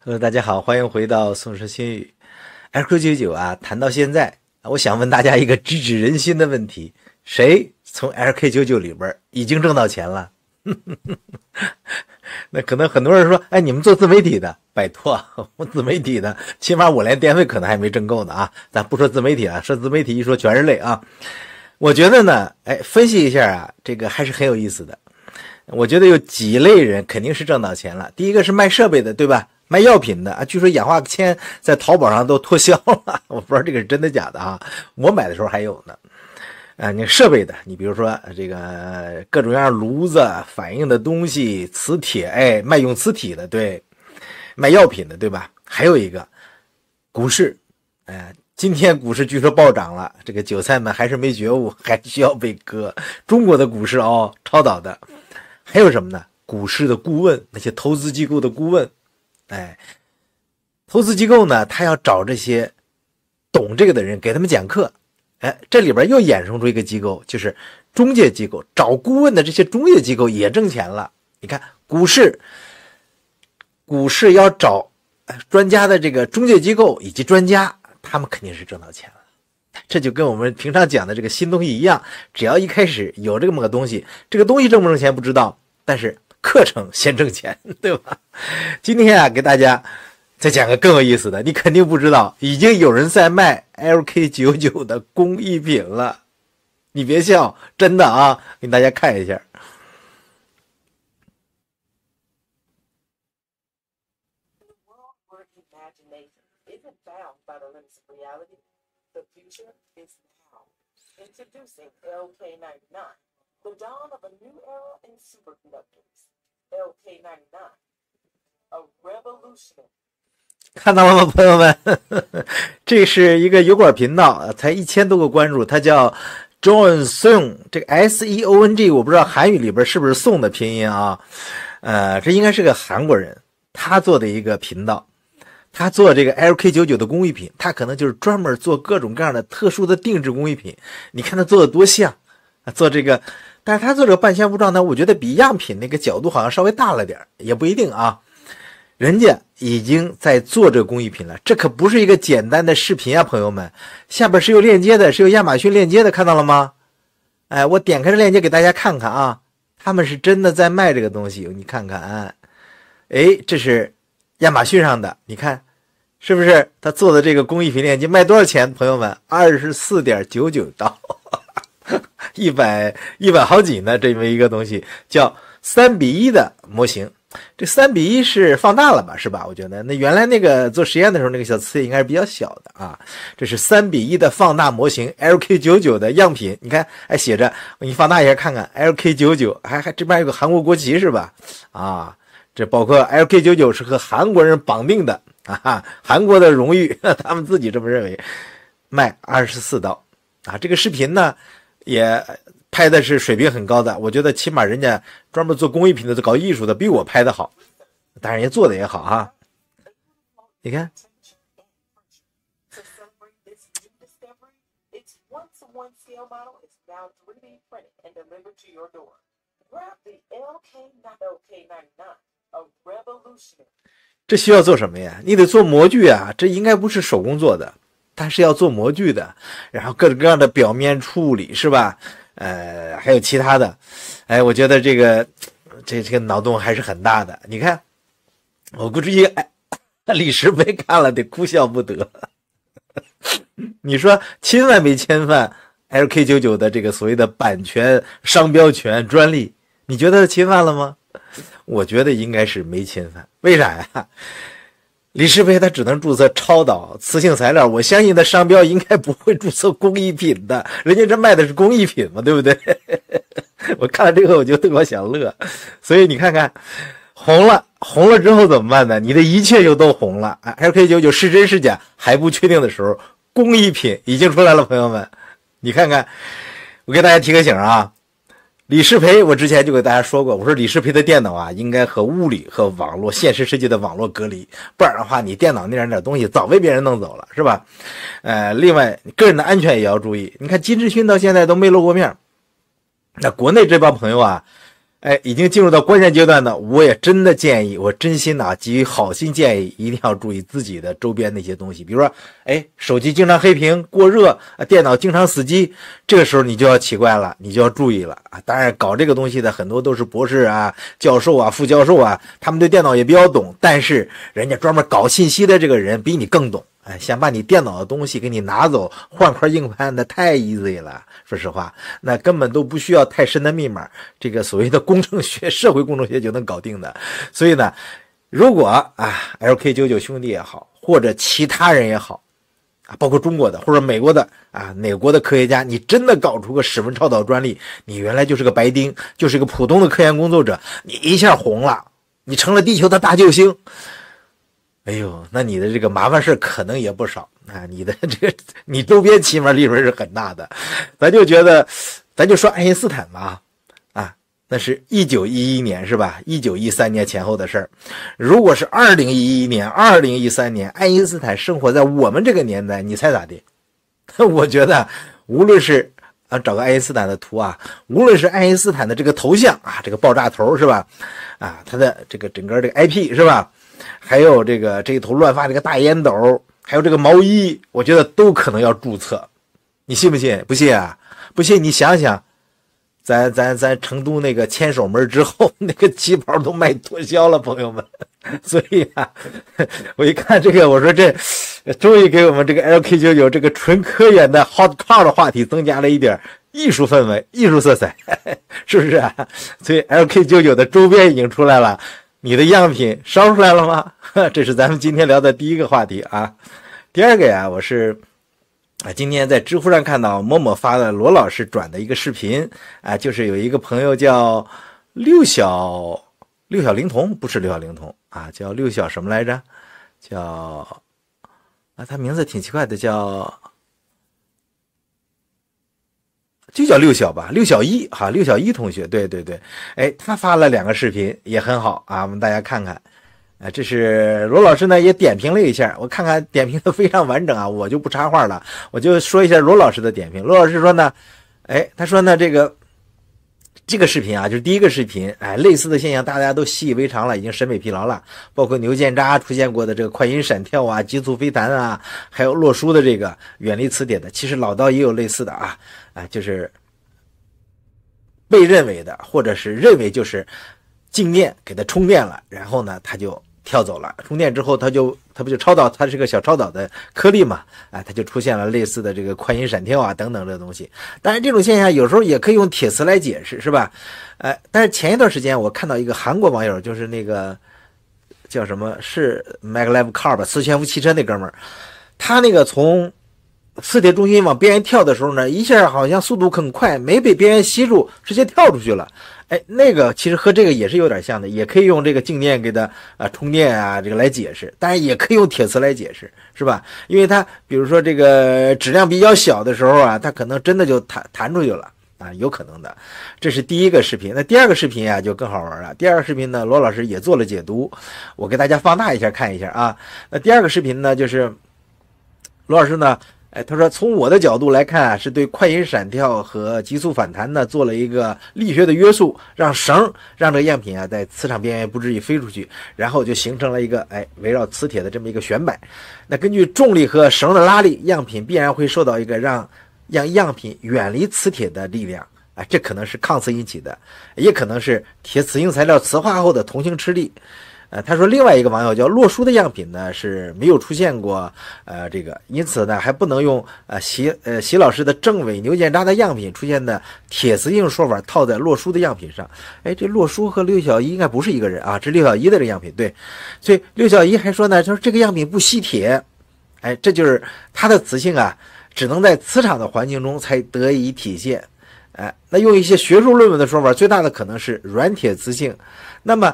Hello，大家好，欢迎回到宋说新语。LQ99啊，谈到现在，我想问大家一个直指人心的问题：谁从 LK99里边已经挣到钱了？那可能很多人说，哎，你们做自媒体的，拜托，我自媒体的，起码我连电费可能还没挣够呢啊！咱不说自媒体啊，说自媒体一说全是泪啊。我觉得呢，分析一下啊，这个还是很有意思的。我觉得有几类人肯定是挣到钱了。第一个是卖设备的，对吧？卖药品的啊，据说氧化铅在淘宝上都脱销了，我不知道这个是真的假的啊。我买的时候还有呢。你设备的，你比如说这个各种各样炉子、反应的东西、磁铁，卖用磁体的，对，卖药品的，对吧？还有一个股市，今天股市据说暴涨了，这个韭菜们还是没觉悟，还需要被割。中国的股市超倒的。还有什么呢？股市的顾问，那些投资机构的顾问，投资机构呢，他要找这些懂这个的人给他们讲课。这里边又衍生出一个机构，就是中介机构，找顾问的这些中介机构也挣钱了。你看股市要找专家的这个中介机构以及专家，他们肯定是挣到钱了。这就跟我们平常讲的这个新东西一样，只要一开始有这么个东西，这个东西挣不挣钱不知道，但是课程先挣钱，对吧？今天啊，给大家再讲个更有意思的，你肯定不知道，已经有人在卖 LK99 的工艺品了。你别笑，真的啊，给大家看一下。Introducing LK99, the dawn of a new era in superconductors. LK99, a revolution. 看到了吗，朋友们？这是一个油管频道，才1000多个关注，它叫 John Song， 这个 SEONG 我不知道韩语里边是不是宋的拼音啊？这应该是个韩国人，他做的一个频道。他做这个 LK99 的工艺品，他可能就是专门做各种各样的特殊的定制工艺品。你看他做的多像，做这个，但是他做这个半仙无状呢，我觉得比样品那个角度好像稍微大了点，也不一定啊。人家已经在做这个工艺品了，这可不是一个简单的视频啊，朋友们，下边是有链接的，是有亚马逊链接的，看到了吗？我点开这链接给大家看看啊，他们是真的在卖这个东西，你看看，这是亚马逊上的，你看是不是他做的这个工艺品链接卖多少钱？朋友们 24.99 刀100好几呢，这么一个东西叫3:1的模型。这3:1是放大了吧，是吧？我觉得那原来那个做实验的时候那个小磁铁应该是比较小的啊，这是3:1的放大模型 LK99 的样品。你看写着，我给你放大一下看看 LK99， 还这边有个韩国国旗是吧？啊，这包括 LK99 是和韩国人绑定的啊，韩国的荣誉，他们自己这么认为。卖24刀啊，这个视频呢也拍的是水平很高的，我觉得起码人家专门做工艺品的、搞艺术的比我拍的好，当然人家做的也好哈。你看。这需要做什么呀？你得做模具啊，这应该不是手工做的，它是要做模具的，然后各种各样的表面处理是吧？还有其他的，我觉得这个脑洞还是很大的。你看，我估计李石碑看了得哭笑不得。你说侵犯没侵犯 LK99 的这个所谓的版权、商标权、专利？你觉得侵犯了吗？我觉得应该是没侵犯。为啥呀？李石碑他只能注册超导磁性材料，我相信的商标应该不会注册工艺品的，人家这卖的是工艺品嘛，对不对？我看了这个我就特别想乐。所以你看看红了之后怎么办呢？你的一切就都红了。LK99 是真是假还不确定的时候，工艺品已经出来了，朋友们，你看看，我给大家提个醒啊。李世培我之前就给大家说过，我说李世培的电脑啊应该和物理和网络现实世界的网络隔离，不然的话你电脑那点东西早被别人弄走了，是吧？另外个人的安全也要注意。你看金志勋到现在都没露过面，那国内这帮朋友啊已经进入到关键阶段呢，我也真的建议，我真心的基于好心建议，一定要注意自己的周边那些东西，比如说，手机经常黑屏、过热，电脑经常死机，这个时候你就要奇怪了，你就要注意了啊！当然，搞这个东西的很多都是博士啊、教授啊、副教授啊，他们对电脑也比较懂，但是人家专门搞信息的这个人比你更懂。想把你电脑的东西给你拿走，换块硬盘，那太 easy 了。说实话，那根本都不需要太深的密码，这个所谓的工程学、社会工程学就能搞定的。所以呢，如果LK99 兄弟也好，或者其他人也好，包括中国的或者美国的哪国的科学家，你真的搞出个室温超导专利，你原来就是个白丁，就是个普通的科研工作者，你一下红了，你成了地球的大救星。哎呦，那你的这个麻烦事可能也不少啊！你的这个，你周边起码利润是很大的。咱就说爱因斯坦嘛，那是1911年是吧？1913年前后的事儿。如果是2011年、2013年，爱因斯坦生活在我们这个年代，你猜咋地？我觉得，无论是找个爱因斯坦的图无论是爱因斯坦的这个头像这个爆炸头是吧？他的这个整个这个 IP 是吧？还有这一头乱发这个大烟斗，还有这个毛衣，我觉得都可能要注册。你信不信？不信啊？不信你想想，咱成都那个牵手门之后，那个旗袍都卖脱销了，朋友们。所以我一看这个，我说这终于给我们这个 LK99 这个纯科研的 hot car 的话题增加了一点艺术氛围、艺术色彩，是不是啊？所以 LK99 的周边已经出来了。你的样品烧出来了吗？这是咱们今天聊的第一个话题第二个我是今天在知乎上看到某某发的罗老师转的一个视频就是有一个朋友叫六小龄童，不是六小龄童叫六小什么来着？叫他名字挺奇怪的，就叫六小吧，六小一六小一同学，对，他发了2个视频也很好我们大家看看这是罗老师呢也点评了一下，我看看点评的非常完整我就不插话了，我就说一下罗老师的点评。罗老师说呢，他说呢这个视频就是第一个视频，类似的现象大家都习以为常了，已经审美疲劳了，包括牛剑渣出现过的这个快银闪跳急促飞弹还有洛书的这个远离磁铁的，其实老道也有类似的就是被认为的，或者是认为就是静电给它充电了，然后呢它就跳走了，充电之后它不就超导，它是个小超导的颗粒嘛它就出现了类似的这个快银闪跳等等这东西。当然这种现象有时候也可以用铁磁来解释是吧？但是前一段时间我看到一个韩国网友，就是那个叫什么是 Maglev Car 吧，磁悬浮汽车那哥们儿，他那个从磁铁中心往边缘跳的时候呢，一下好像速度很快，没被边缘吸住，直接跳出去了。那个其实和这个也是有点像的，也可以用这个静电给它充电这个来解释，当然也可以用铁磁来解释，是吧？因为它比如说这个质量比较小的时候它可能真的就弹出去了有可能的。这是第一个视频。那第二个视频就更好玩了。第二个视频呢，罗老师也做了解读，我给大家放大一下看一下那第二个视频呢，就是罗老师呢他说从我的角度来看是对快银闪跳和急速反弹呢做了一个力学的约束，让这个样品在磁场边缘不至于飞出去，然后就形成了一个围绕磁铁的这么一个旋摆。那根据重力和绳的拉力，样品必然会受到一个让样品远离磁铁的力量这可能是抗磁引起的，也可能是铁磁性材料磁化后的同性斥力。他说另外一个网友叫洛书的样品呢是没有出现过这个，因此呢还不能用习老师的正伪牛剑渣的样品出现的铁磁性说法套在洛书的样品上。这洛书和六小一应该不是一个人这是六小一的这个样品，对。所以六小一还说呢，就是这个样品不吸铁，这就是它的磁性只能在磁场的环境中才得以体现。那用一些学术论文的说法，最大的可能是软铁磁性。那么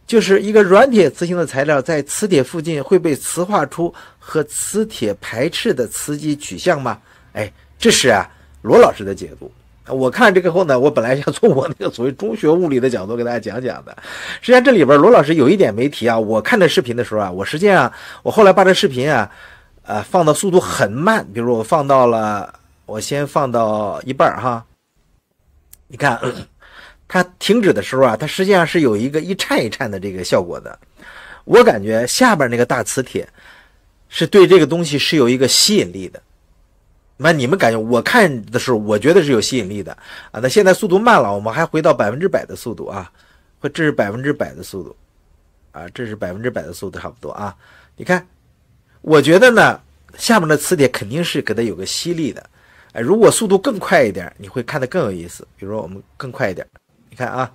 就是一个软铁磁性的材料在磁铁附近会被磁化出和磁铁排斥的磁极取向吗？这是罗老师的解读。我看这个后呢，我本来想从我那个所谓中学物理的角度给大家讲讲的。实际上这里边罗老师有一点没提我看这视频的时候我实际上我后来把这视频放到速度很慢，比如我先放到一半你看它停止的时候啊，它实际上是有一个一颤一颤的这个效果的。我感觉下边那个大磁铁是对这个东西是有一个吸引力的。那你们感觉我看的时候，我觉得是有吸引力的啊。那现在速度慢了，我们还回到100%的速度啊，这是100%的速度啊，这是100%的速度差不多啊。你看，我觉得呢，下面的磁铁肯定是给它有个吸力的。如果速度更快一点，你会看得更有意思。比如说我们更快一点，你看啊，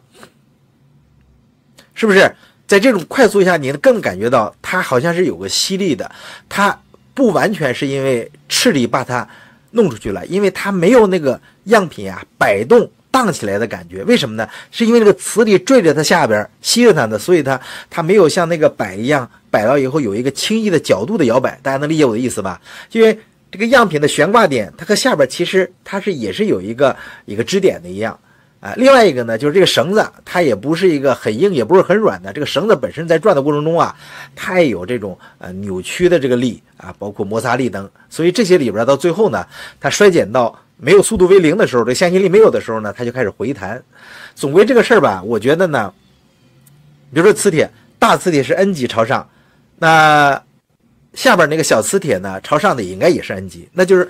是不是在这种快速下，你更感觉到它好像是有个吸力的，它不完全是因为斥力把它弄出去了，因为它没有那个样品啊摆动荡起来的感觉。为什么呢？是因为这个磁力坠着它下边吸着它的，所以它没有像那个摆一样摆到以后有一个轻易的角度的摇摆。大家能理解我的意思吧？因为这个样品的悬挂点，它和下边其实它也是有一个支点的一样啊。另外一个呢，就是这个绳子，它也不是一个很硬，也不是很软的。这个绳子本身在转的过程中啊，它也有这种扭曲的这个力啊，包括摩擦力等。所以这些里边到最后呢，它衰减到没有速度为零的时候，这向心力没有的时候呢，它就开始回弹。总归这个事儿吧，我觉得呢，比如说磁铁，大磁铁是 N 级朝上，那下边那个小磁铁呢，朝上的应该也是 N 级，那就是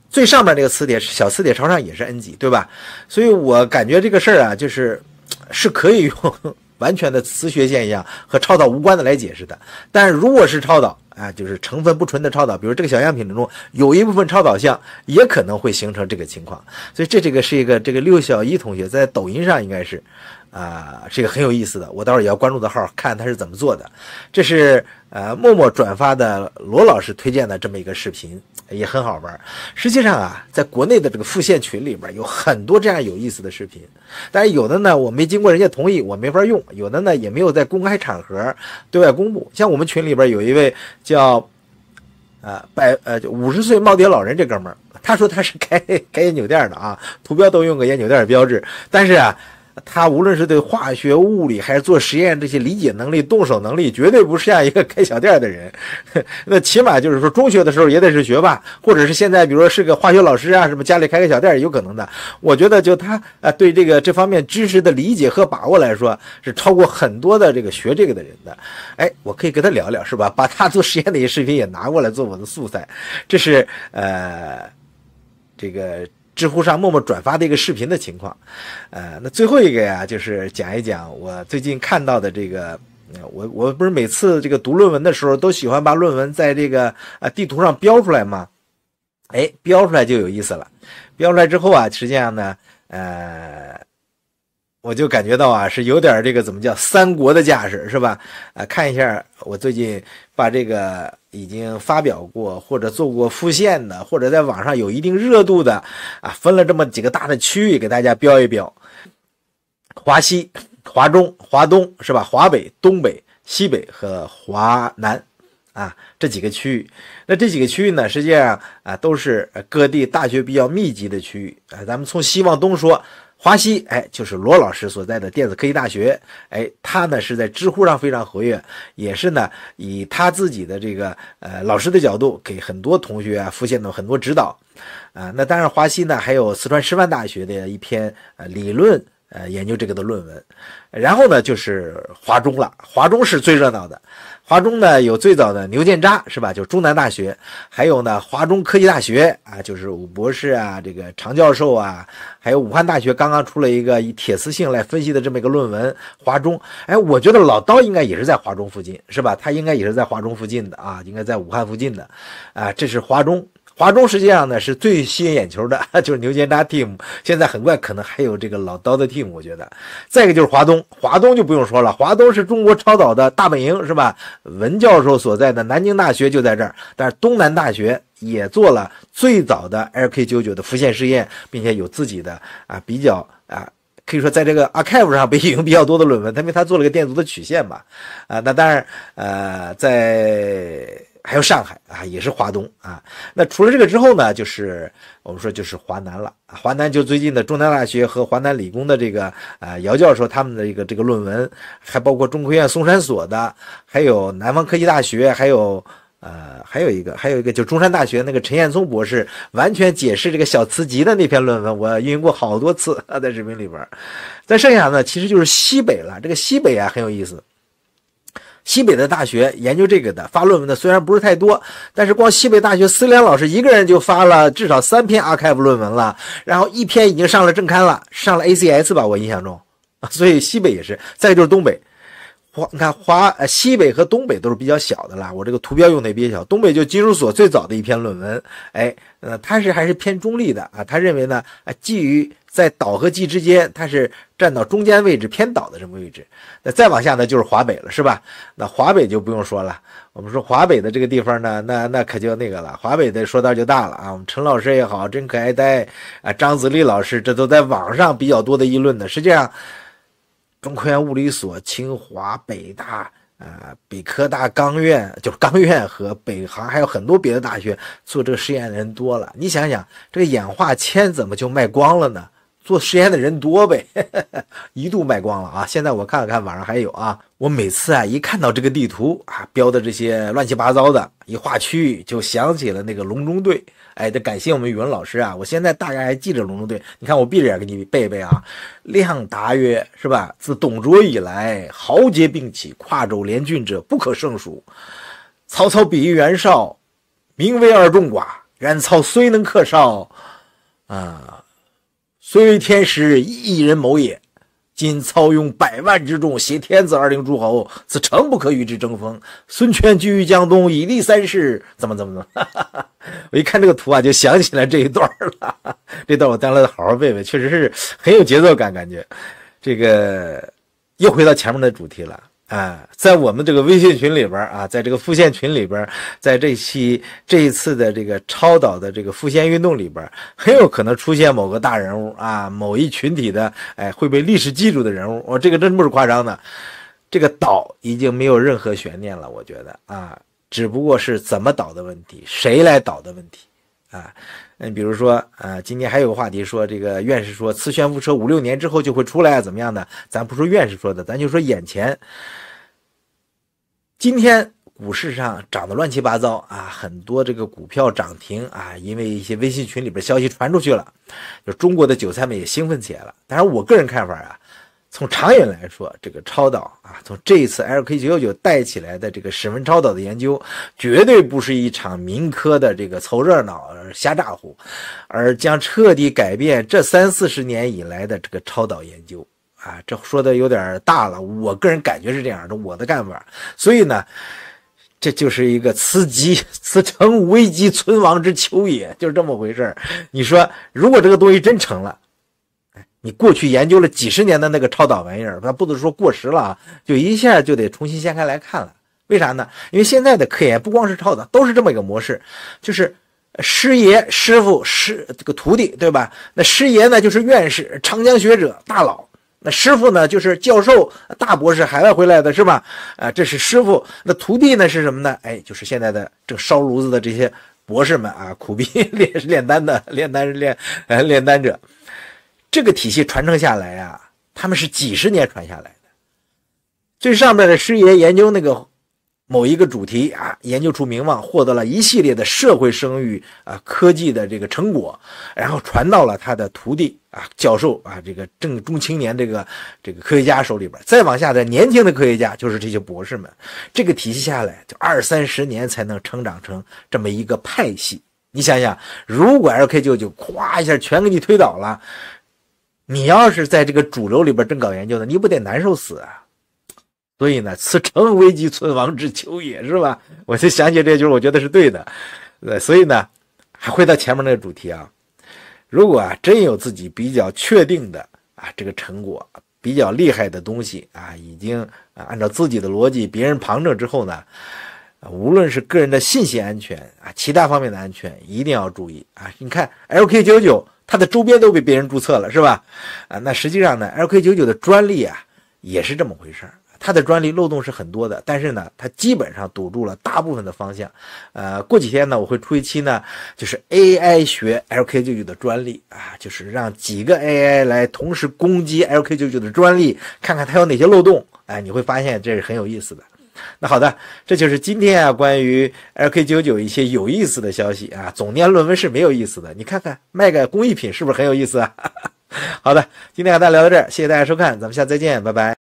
最上面那个磁铁，小磁铁朝上也是 N 级，对吧？所以我感觉这个事儿啊，是可以用完全的磁学现象和超导无关的来解释的。但是如果是超导啊，就是成分不纯的超导，比如这个小样品中有一部分超导相，也可能会形成这个情况。所以这个是一个刘小一同学在抖音上应该是是一个很有意思的，我待会儿也要关注的号，看他是怎么做的。这是默默转发的罗老师推荐的这么一个视频，也很好玩。实际上啊，在国内的这个复线群里边有很多这样有意思的视频，但是有的呢我没经过人家同意我没法用，有的呢也没有在公开场合对外公布。像我们群里边有一位叫50岁耄耋老人，这哥们儿他说他是开烟酒店的啊，图标都用个烟酒店的标志，但是啊他无论是对化学、物理还是做实验这些理解能力、动手能力，绝对不是像一个开小店的人。那起码就是说，中学的时候也得是学霸，或者是现在比如说是个化学老师啊，什么家里开个小店也有可能的。我觉得就他对这方面知识的理解和把握来说，是超过很多的这个学这个的人的。哎，我可以跟他聊聊，是吧？把他做实验的一些视频也拿过来做我的素材。这是这个知乎上默默转发的一个视频的情况。那最后一个呀，就是讲一讲我最近看到的这个，我不是每次这个读论文的时候都喜欢把论文在这个地图上标出来吗？哎，标出来就有意思了。标出来之后啊，实际上呢，我就感觉到啊，是有点这个怎么叫三国的架势，是吧？看一下我最近把这个已经发表过或者做过复线的，或者在网上有一定热度的分了这么几个大的区域给大家标一标：华西、华中、华东，是吧？华北、东北、西北和华南这几个区域。那这几个区域呢，实际上都是各地大学比较密集的区域。咱们从西往东说，华西就是罗老师所在的电子科技大学。他呢是在知乎上非常活跃，也是呢以他自己的这个老师的角度给很多同学复现的很多指导。那当然华西呢还有四川师范大学的一篇理论研究这个的论文。然后呢就是华中了，华中是最热闹的。华中呢有最早的牛建扎，是吧？就是中南大学，还有呢华中科技大学就是武博士这个常教授还有武汉大学刚刚出了一个以铁磁性来分析的这么一个论文。华中，我觉得老刀应该也是在华中附近，是吧？他应该也是在华中附近的应该在武汉附近的这是华中。华中实际上呢是最吸引眼球的，就是牛建扎 team， 现在很快可能还有这个老刀的 team， 我觉得。再一个就是华东，华东就不用说了，华东是中国超导的大本营，是吧？文教授所在的南京大学就在这儿，但是东南大学也做了最早的 LK99 的复线试验，并且有自己的比较可以说在这个 archive 上被引用比较多的论文，因为他做了个电阻的曲线嘛。那当然还有上海也是华东那除了这个之后呢，就是我们说就是华南了。华南就最近的中南大学和华南理工的这个姚教授他们的这个论文，还包括中科院松山所的，还有南方科技大学，还有还有一个就中山大学那个陈彦聪博士完全解释这个小磁极的那篇论文，我引用过好多次在视频里边。再剩下呢，其实就是西北了。这个西北啊很有意思，西北的大学研究这个的发论文的虽然不是太多，但是光西北大学思良老师一个人就发了至少3篇 archive 论文了，然后1篇已经上了正刊了，上了 ACS 吧，我印象中。所以西北也是。再就是东北。你看西北和东北都是比较小的啦，我这个图标用的也比较小。东北就金属所最早的一篇论文，他还是偏中立的啊。他认为呢，基于在岛和冀之间，它是站到中间位置偏岛的这么位置。那再往下呢就是华北了，是吧？那华北就不用说了，我们说华北的这个地方呢，那可就那个了，华北的说道就大了啊。我们陈老师也好，真可爱呆啊，张子立老师，这都在网上比较多的议论的。实际上中科院物理所、清华、北大、北科大、钢院，就是钢院和北航，还有很多别的大学做这个实验的人多了。你想想，这个氧化铅怎么就卖光了呢？做实验的人多呗，一度卖光了啊！现在我看了看网上还有啊，我每次一看到这个地图标的这些乱七八糟的，一画区就想起了那个隆中对。得感谢我们语文老师啊！我现在大概还记着隆中对，你看我闭着眼给你背背啊。亮达曰，是吧？自董卓以来，豪杰并起，跨州联军者不可胜数。曹操比喻袁绍，名为二众寡，然操虽能克绍，虽为天时，一人谋也。今操用100万之众，挟天子20诸侯，此诚不可与之争锋。孙权居于江东，以立三世，怎么我一看这个图就想起来这一段了。这段我将来好好背背，确实是很有节奏感，感觉这个又回到前面的主题了。在我们这个微信群里边在这个复线群里边，在这一次的这个超导的这个复线运动里边，很有可能出现某个大人物某一群体的会被历史记住的人物。这个真不是夸张的，这个导已经没有任何悬念了，我觉得只不过是怎么导的问题，谁来导的问题比如说今天还有个话题说，这个院士说磁悬浮车5-6年之后就会出来怎么样的，咱不说院士说的，咱就说眼前今天股市上涨得乱七八糟很多这个股票涨停因为一些微信群里边消息传出去了，就中国的韭菜们也兴奋起来了。当然我个人看法从长远来说，这个超导从这一次 LK999 带起来的这个室温超导的研究，绝对不是一场民科的这个凑热闹瞎咋呼，而将彻底改变这30-40年以来的这个超导研究这说的有点大了，我个人感觉是这样的，我的看法。所以呢，这就是一个此诚危机存亡之秋也，就是这么回事。你说如果这个东西真成了，你过去研究了几十年的那个超导玩意儿，它不能说过时了就一下就得重新掀开来看了。为啥呢？因为现在的科研不光是超导，都是这么一个模式，就是师爷、师傅、这个徒弟，对吧？那师爷呢就是院士、长江学者、大佬，那师傅呢就是教授、大博士，海外回来的是吧？这是师傅。那徒弟呢是什么呢？就是现在的正烧炉子的这些博士们苦逼炼丹的炼丹者。这个体系传承下来他们是几十年传下来的。最上面的师爷研究那个某一个主题研究出名望，获得了一系列的社会声誉科技的这个成果，然后传到了他的徒弟教授这个正中青年这个科学家手里边。再往下的年轻的科学家就是这些博士们。这个体系下来就20-30年才能成长成这么一个派系。你想想，如果 LK999 咵一下全给你推倒了，你要是在这个主流里边正搞研究的，你不得难受死所以呢，此诚危机存亡之秋也，是吧？我就想起这句，我觉得是对的。所以呢，还回到前面那个主题如果真有自己比较确定的这个成果，比较厉害的东西已经按照自己的逻辑别人旁证之后呢，无论是个人的信息安全其他方面的安全一定要注意你看 LK999它的周边都被别人注册了，是吧？那实际上呢 LK999 的专利也是这么回事。它的专利漏洞是很多的，但是呢它基本上堵住了大部分的方向。过几天呢我会出一期呢，就是 AI 学 LK999 的专利就是让几个 AI 来同时攻击 LK999 的专利，看看它有哪些漏洞。你会发现这是很有意思的。那好的，这就是今天啊关于 LK99 一些有意思的消息啊。总念论文是没有意思的，你看看卖个工艺品是不是很有意思啊？好的，今天和大家聊到这儿，谢谢大家收看，咱们下次再见，拜拜。